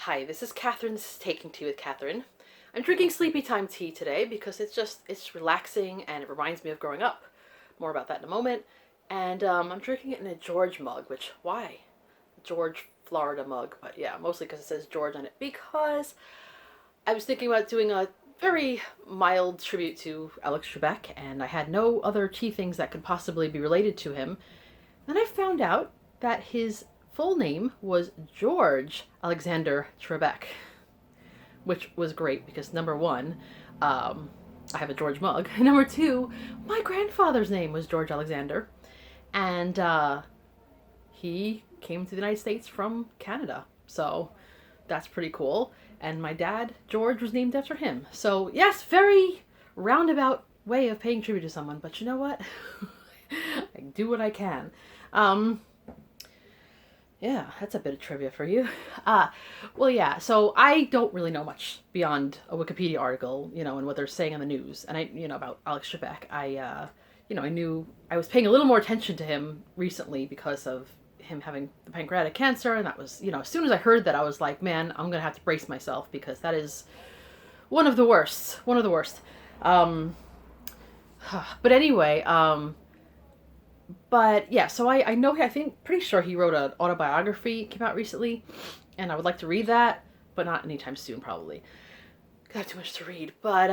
Hi, this is Catherine. This is Taking Tea with Catherine. I'm drinking sleepy time tea today because it's relaxing and it reminds me of growing up. More about that in a moment. And I'm drinking it in a George mug, which, why? George Florida mug, but yeah, mostly because it says George on it because I was thinking about doing a very mild tribute to Alex Trebek, and I had no other tea things that could possibly be related to him. Then I found out that his full name was George Alexander Trebek, which was great because number one, I have a George mug. Number two, my grandfather's name was George Alexander, and he came to the United States from Canada. So that's pretty cool. And my dad, George, was named after him. So, yes, very roundabout way of paying tribute to someone, but you know what? I do what I can. Um, yeah, that's a bit of trivia for you. Well, yeah, so I don't really know much beyond a Wikipedia article, and what they're saying on the news. And about Alex Trebek. I knew I was paying a little more attention to him recently because of him having the pancreatic cancer. And that was, as soon as I heard that, I was like, man, I'm going to have to brace myself because that is one of the worst. One of the worst. But anyway, but yeah, so I know, I think, pretty sure he wrote an autobiography, came out recently, and I would like to read that, but not anytime soon, probably. I have too much to read. But,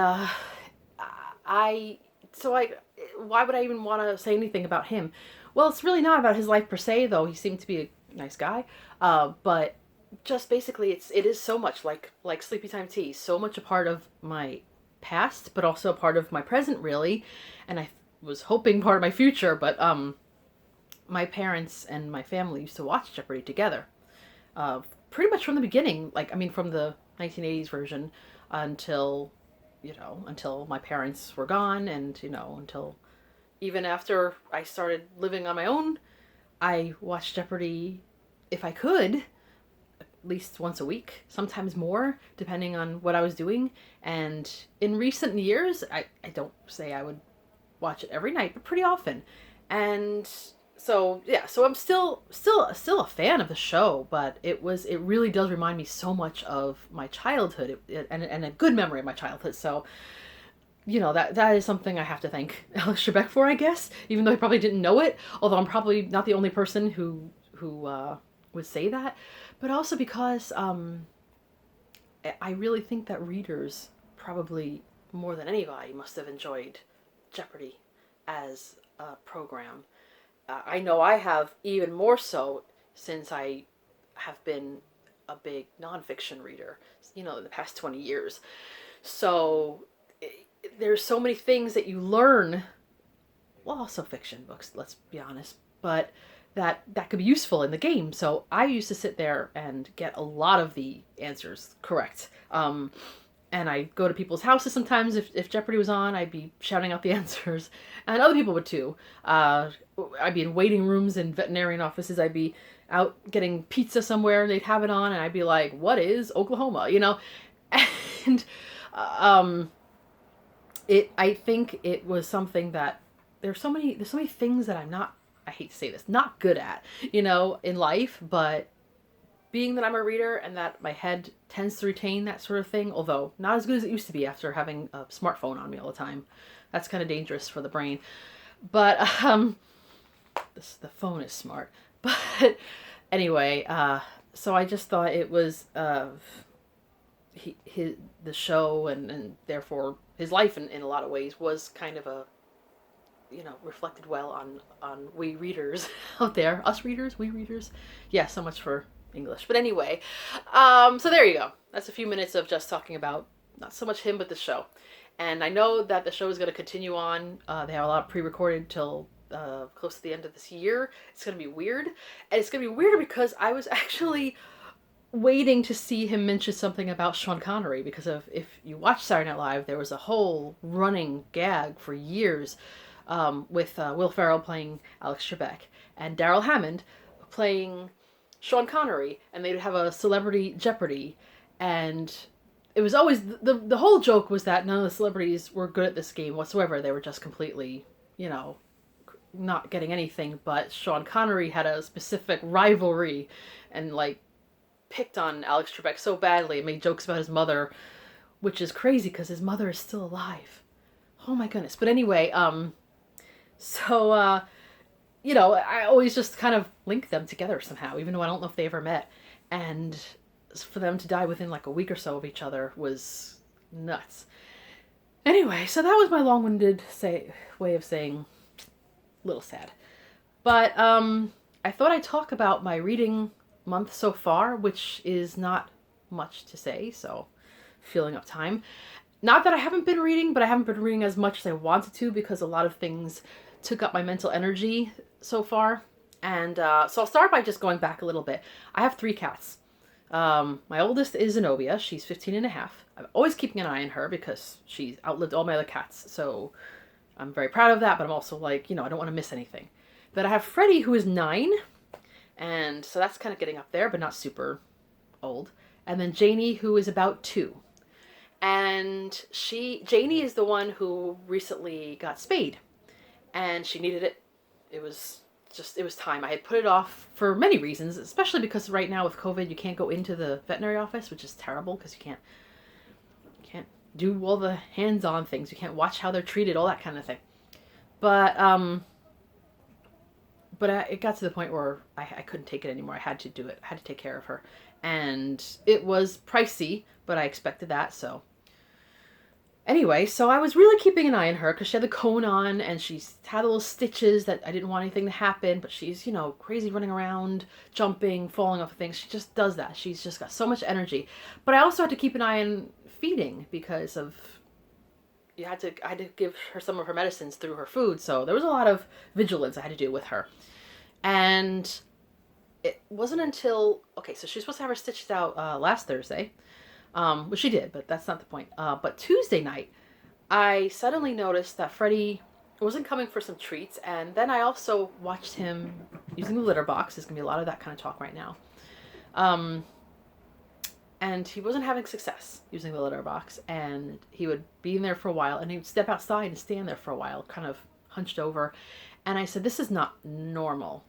I, so I, why would I even want to say anything about him? Well, it's really not about his life per se, though he seemed to be a nice guy, but just basically it is so much like Sleepy Time Tea, so much a part of my past, but also a part of my present, really, and I was hoping part of my future, but my parents and my family used to watch Jeopardy together. Pretty much from the beginning, from the 1980s version until, until my parents were gone, and, until even after I started living on my own, I watched Jeopardy if I could, at least once a week, sometimes more, depending on what I was doing. And in recent years, I don't say I would watch it every night, but pretty often. And so yeah, so I'm still a fan of the show, but it really does remind me so much of my childhood, and a good memory of my childhood. So that is something I have to thank Alex Trebek for, I guess, even though he probably didn't know it. Although I'm probably not the only person who would say that, but also because I really think that readers probably more than anybody must have enjoyed Jeopardy as a program. I know I have even more so since I have been a big nonfiction reader, in the past 20 years. So there's so many things that you learn, well, also fiction books, let's be honest, but that could be useful in the game. So I used to sit there and get a lot of the answers correct. And I go to people's houses sometimes. If Jeopardy was on, I'd be shouting out the answers. And other people would too. I'd be in waiting rooms in veterinarian offices. I'd be out getting pizza somewhere and they'd have it on. And I'd be like, what is Oklahoma? And I think it was something that there's so many things that I'm not, I hate to say this, not good at, in life. But being that I'm a reader and that my head tends to retain that sort of thing, although not as good as it used to be after having a smartphone on me all the time. That's kind of dangerous for the brain. But the phone is smart. But anyway, so I just thought it was the show and therefore his life in a lot of ways was kind of a, reflected well on we readers out there. Us readers, we readers. Yeah, so much for English. But anyway, so there you go. That's a few minutes of just talking about not so much him, but the show. And I know that the show is going to continue on. They have a lot pre-recorded till close to the end of this year. It's going to be weird. And it's going to be weirder because I was actually waiting to see him mention something about Sean Connery, because if you watch Saturday Night Live, there was a whole running gag for years with Will Ferrell playing Alex Trebek and Daryl Hammond playing Sean Connery, and they'd have a celebrity Jeopardy, and it was always the whole joke was that none of the celebrities were good at this game whatsoever. They were just completely, not getting anything. But Sean Connery had a specific rivalry and picked on Alex Trebek so badly and made jokes about his mother, which is crazy because his mother is still alive. Oh my goodness. But anyway, so I always just kind of link them together somehow, even though I don't know if they ever met. And for them to die within like a week or so of each other was nuts. Anyway, so that was my long-winded way of saying little sad. But I thought I'd talk about my reading month so far, which is not much to say, so filling up time. Not that I haven't been reading, but I haven't been reading as much as I wanted to because a lot of things took up my mental energy so far. And so I'll start by just going back a little bit. I have 3 cats. My oldest is Zenobia. She's 15 and a half. I'm always keeping an eye on her because she's outlived all my other cats. So I'm very proud of that, but I'm also like, I don't want to miss anything. But I have Freddie, who is 9. And so that's kind of getting up there, but not super old. And then Janie, who is about 2. And Janie is the one who recently got spayed. And she needed it. It was time. I had put it off for many reasons, especially because right now with COVID, you can't go into the veterinary office, which is terrible because you can't do all the hands-on things. You can't watch how they're treated, all that kind of thing. But it got to the point where I couldn't take it anymore. I had to do it. I had to take care of her. And it was pricey, but I expected that, so. Anyway, so I was really keeping an eye on her because she had the cone on and she's had little stitches that I didn't want anything to happen, but she's, crazy running around, jumping, falling off of things. She just does that. She's just got so much energy. But I also had to keep an eye on feeding because I had to give her some of her medicines through her food. So there was a lot of vigilance I had to do with her. And it wasn't until, so she was supposed to have her stitches out last Thursday. Which she did, but that's not the point. But Tuesday night, I suddenly noticed that Freddie wasn't coming for some treats, and then I also watched him using the litter box. There's going to be a lot of that kind of talk right now. And he wasn't having success using the litter box, and he would be in there for a while, and he would step outside and stand there for a while, kind of hunched over. And I said, this is not normal.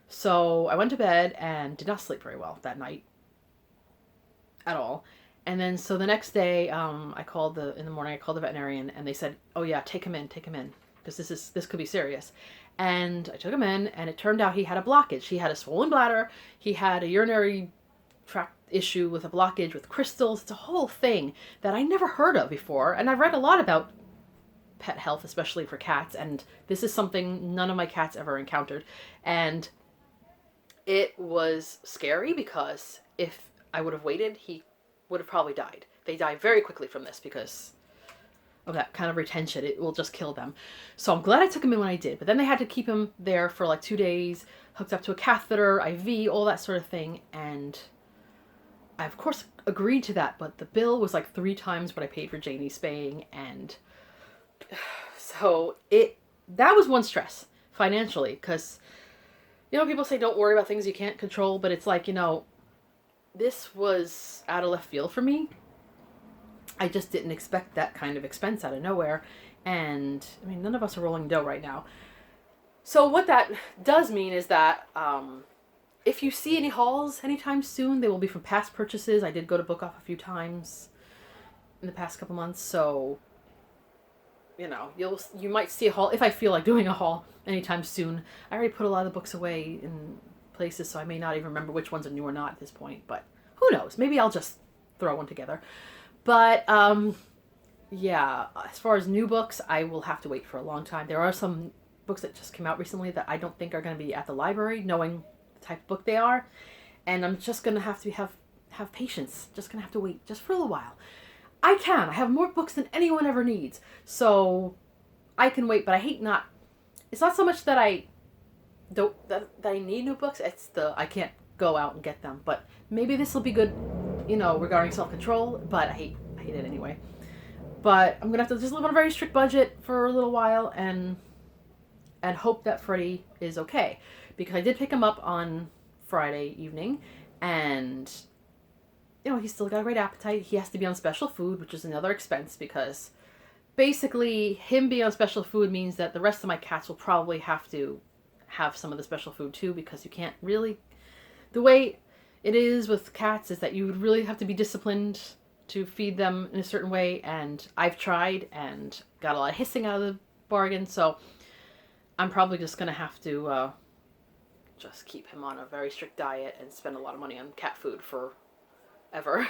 So I went to bed and did not sleep very well that night at all. And then, so the next day, in the morning, I called the veterinarian and they said, oh yeah, take him in, because this could be serious. And I took him in and it turned out he had a blockage. He had a swollen bladder. He had a urinary tract issue with a blockage with crystals. It's a whole thing that I never heard of before. And I've read a lot about pet health, especially for cats. And this is something none of my cats ever encountered. And it was scary because if I would have waited, he would have probably died. They die very quickly from this because of that kind of retention. It will just kill them. So I'm glad I took him in when I did. But then they had to keep him there for like 2 days, hooked up to a catheter, IV, all that sort of thing. And I, of course, agreed to that. But the bill was like 3 times what I paid for Janie spaying. And so that was one stress financially. Because, people say don't worry about things you can't control. But it's like, this was out of left field for me. I just didn't expect that kind of expense out of nowhere. And, none of us are rolling dough right now. So what that does mean is that if you see any hauls anytime soon, they will be from past purchases. I did go to Book Off a few times in the past couple months. So, you might see a haul if I feel like doing a haul anytime soon. I already put a lot of the books away in places, so I may not even remember which ones are new or not at this point, but who knows? Maybe I'll just throw one together. But yeah, as far as new books, I will have to wait for a long time. There are some books that just came out recently that I don't think are going to be at the library, knowing the type of book they are, and I'm just going to have patience. Just going to have to wait just for a little while. I have more books than anyone ever needs, so I can wait. But it's not so much that I need new books. It's I can't go out and get them. But maybe this will be good, regarding self-control. But I hate it anyway. But I'm gonna have to just live on a very strict budget for a little while and hope that Freddie is okay, because I did pick him up on Friday evening, and he's still got a great appetite. He has to be on special food, which is another expense, because basically him being on special food means that the rest of my cats will probably have to have some of the special food too, because you can't really, the way it is with cats is that you would really have to be disciplined to feed them in a certain way, and I've tried and got a lot of hissing out of the bargain, so I'm probably just going to have to just keep him on a very strict diet and spend a lot of money on cat food forever.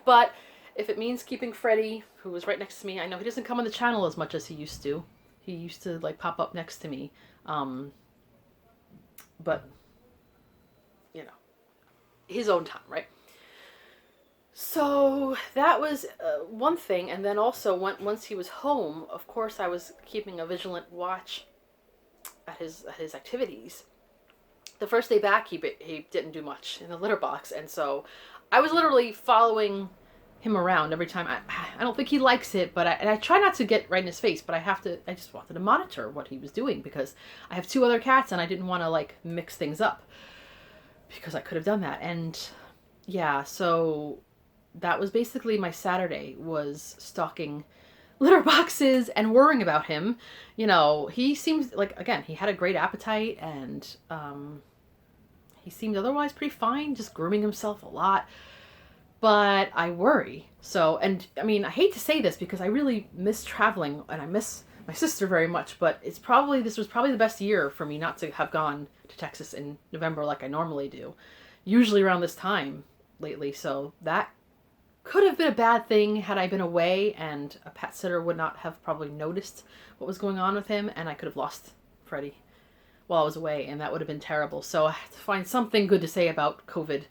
But if it means keeping Freddy, who was right next to me, I know he doesn't come on the channel as much as he used to. He used to like pop up next to me. But, you know, his own time, right? So that was one thing. And then also once he was home, of course, I was keeping a vigilant watch at his activities. The first day back, he didn't do much in the litter box. And so I was literally following him around every time. I don't think he likes it, but I try not to get right in his face, but I just wanted to monitor what he was doing because I have 2 other cats and I didn't want to like mix things up because I could have done that. And yeah, so that was basically my Saturday, was stalking litter boxes and worrying about him. You know, he seems like, again, he had a great appetite and he seemed otherwise pretty fine, just grooming himself a lot. But I worry. So, and I mean, I hate to say this because I really miss traveling and I miss my sister very much, but this was probably the best year for me not to have gone to Texas in November like I normally do, usually around this time lately. So that could have been a bad thing had I been away, and a pet sitter would not have probably noticed what was going on with him, and I could have lost Freddie while I was away, and that would have been terrible. So I have to find something good to say about COVID,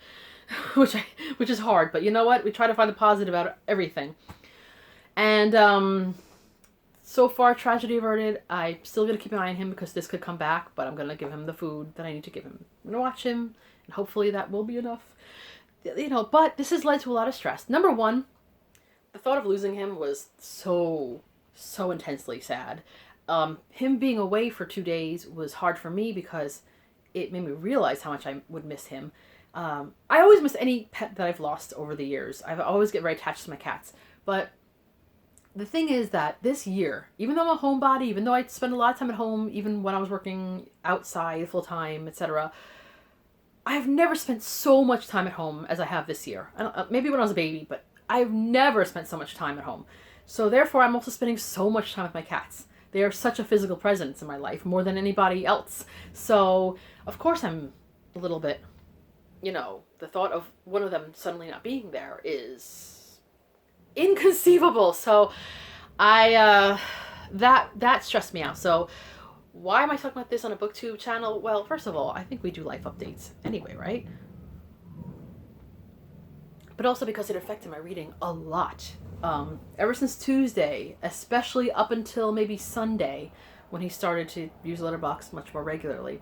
which is hard, but you know what? We try to find the positive out of everything. And so far, tragedy averted. I'm still going to keep an eye on him because this could come back, but I'm going to give him the food that I need to give him. I'm going to watch him, and hopefully that will be enough. You know, but this has led to a lot of stress. Number one, the thought of losing him was so intensely sad. Him being away for 2 days was hard for me because it made me realize how much I would miss him. I always miss any pet that I've lost over the years. I always get very attached to my cats. But the thing is that this year, even though I'm a homebody, even though I spend a lot of time at home, even when I was working outside full time, etc., I've never spent so much time at home as I have this year. Maybe when I was a baby, but I've never spent so much time at home. So therefore, I'm also spending so much time with my cats. They are such a physical presence in my life, more than anybody else. So, of course, I'm a little bit, you know, the thought of one of them suddenly not being there is inconceivable. So that stressed me out. So why am I talking about this on a booktube channel? Well, first of all, I think we do life updates anyway, right? But also because it affected my reading a lot. Ever since Tuesday, especially up until maybe Sunday, when he started to use Letterboxd much more regularly,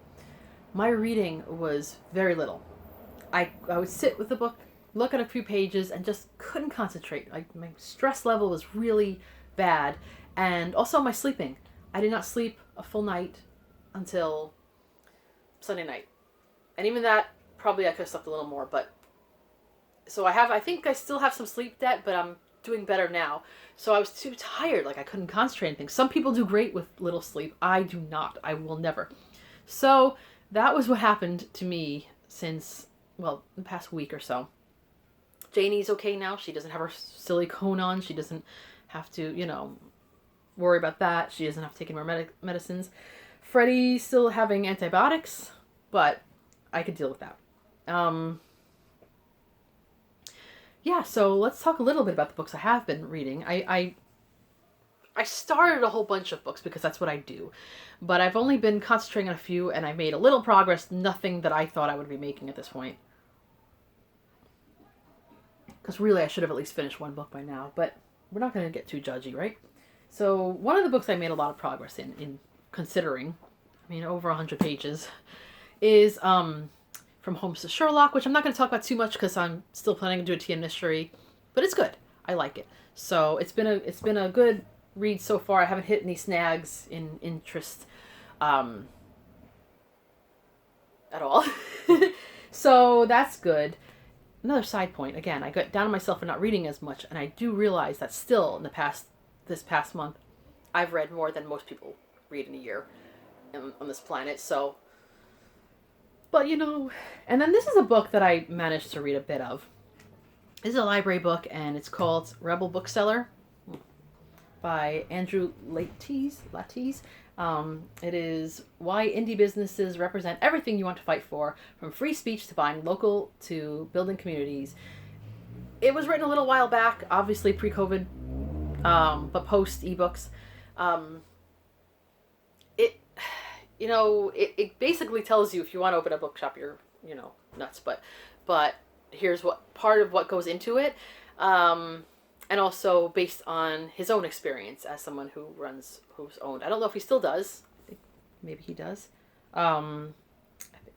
my reading was very little. I would sit with the book, look at a few pages, and just couldn't concentrate. Like, my stress level was really bad. And also my sleeping. I did not sleep a full night until Sunday night. And even that, probably I could have slept a little more, but... So I think I still have some sleep debt, but I'm doing better now. So I was too tired, like I couldn't concentrate on things. Some people do great with little sleep. I do not. I will never. So that was what happened to me since, well, the past week or so. Janie's okay now. She doesn't have her silly cone on. She doesn't have to, you know, worry about that. She doesn't have to take any more medicines. Freddie's still having antibiotics, but I could deal with that. Yeah, so let's talk a little bit about the books I have been reading. I started a whole bunch of books because that's what I do, but I've only been concentrating on a few, and I made a little progress, nothing that I thought I would be making at this point. Because really, I should have at least finished one book by now, but we're not going to get too judgy, right? So one of the books I made a lot of progress in considering, I mean, over 100 pages, is From Holmes to Sherlock, which I'm not going to talk about too much because I'm still planning to do a TM mystery, but it's good. I like it. So it's been a good read so far. I haven't hit any snags in interest at all. So that's good. Another side point, again, I got down on myself for not reading as much, and I do realize that still in this past month, I've read more than most people read in a year on this planet. So, But and then this is a book that I managed to read a bit of. This is a library book, and it's called Rebel Bookseller by Andrew Lattice. It is why indie businesses represent everything you want to fight for, from free speech to buying local to building communities. It was written a little while back, obviously pre-COVID, but post ebooks. It basically tells you if you want to open a bookshop, you're nuts. But here's what part of what goes into it. And also based on his own experience as someone who's owned. I don't know if he still does. I think maybe he does.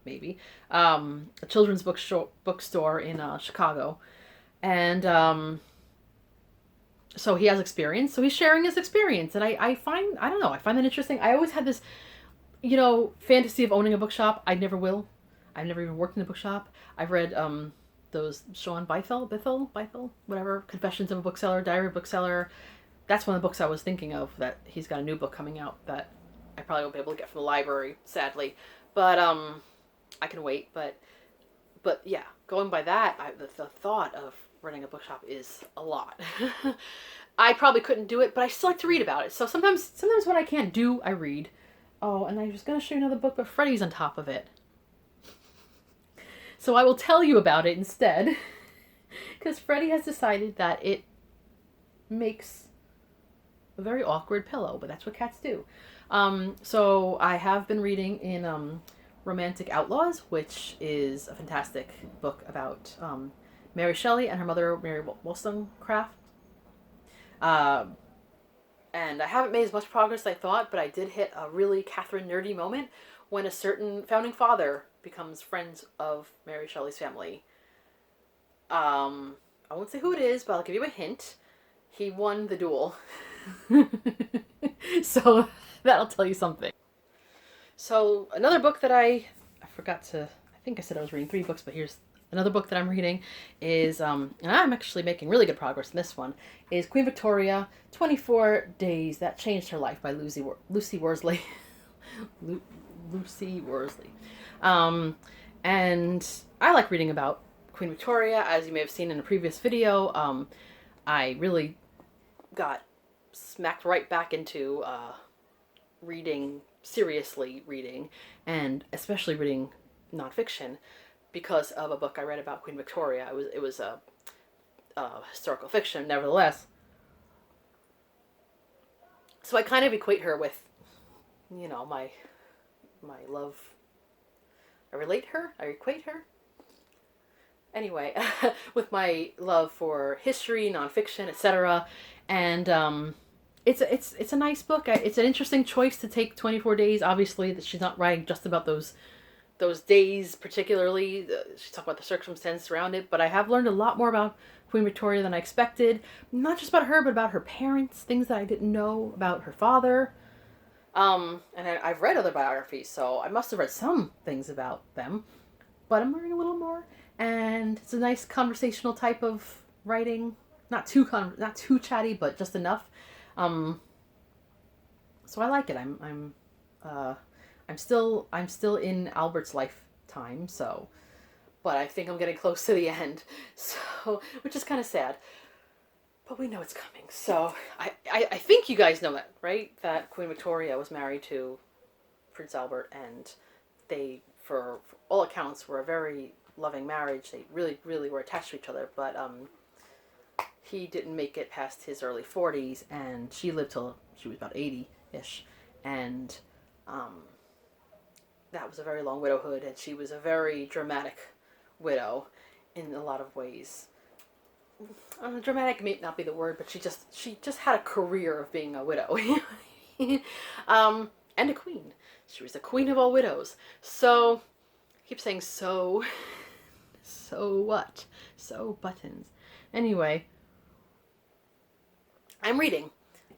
Maybe a children's bookstore in Chicago, and so he has experience. So he's sharing his experience, and I find that interesting. I always had this, fantasy of owning a bookshop. I never will. I've never even worked in a bookshop. I've read those Sean Bithell, whatever, Confessions of a Bookseller, Diary of a Bookseller. That's one of the books I was thinking of, that he's got a new book coming out that I probably won't be able to get from the library, sadly. But I can wait. But yeah, going by that, the thought of running a bookshop is a lot. I probably couldn't do it, but I still like to read about it. So sometimes when I can't do, I read. Oh, and I was going to show you another book, but Freddie's on top of it. So I will tell you about it instead, because Freddie has decided that it makes a very awkward pillow, but that's what cats do. So I have been reading in Romantic Outlaws, which is a fantastic book about Mary Shelley and her mother, Mary Wollstonecraft. And I haven't made as much progress as I thought, but I did hit a really Catherine nerdy moment when a certain founding father becomes friends of Mary Shelley's family. I won't say who it is, but I'll give you a hint. He won the duel. So that'll tell you something. So another book that I think I said I was reading 3 books, but here's another book that I'm reading is, and I'm actually making really good progress in this one, is Queen Victoria, 24 Days That Changed Her Life by Lucy Worsley. Lucy Worsley. And I like reading about Queen Victoria. As you may have seen in a previous video, I really got smacked right back into seriously reading, and especially reading nonfiction, because of a book I read about Queen Victoria. It was a historical fiction, nevertheless. So I kind of equate her with, my love. I equate her. Anyway, with my love for history, nonfiction, etc. And it's a nice book. It's an interesting choice to take 24 days. Obviously, that she's not writing just about those days particularly. She talked about the circumstances around it. But I have learned a lot more about Queen Victoria than I expected. Not just about her, but about her parents. Things that I didn't know about her father. And I've read other biographies, so I must have read some things about them. But I'm learning a little more. And it's a nice conversational type of writing. Not too chatty, but just enough. So I like it. I'm still in Albert's lifetime, so, but I think I'm getting close to the end, so, which is kind of sad, but we know it's coming. So I think you guys know that, right? That Queen Victoria was married to Prince Albert, and they, for all accounts, were a very loving marriage. They really, really were attached to each other, but he didn't make it past his early 40s, and she lived till she was about 80-ish, and that was a very long widowhood, and she was a very dramatic widow in a lot of ways. Dramatic may not be the word, but she just had a career of being a widow. And a queen. She was the queen of all widows. So, I keep saying so. So what? So buttons. Anyway, I'm reading.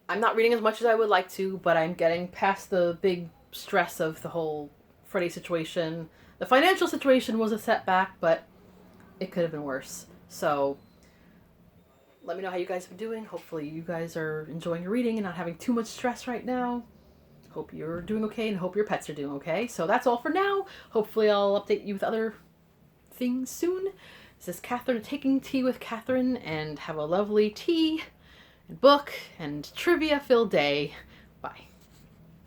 I'm not reading as much as I would like to, but I'm getting past the big stress of the whole Freddie situation. The financial situation was a setback, but it could have been worse. So, let me know how you guys have been doing. Hopefully you guys are enjoying your reading and not having too much stress right now. Hope you're doing okay and hope your pets are doing okay. So that's all for now. Hopefully I'll update you with other things soon. This is Catherine taking tea with Catherine, and have a lovely tea and book and trivia filled day. Bye.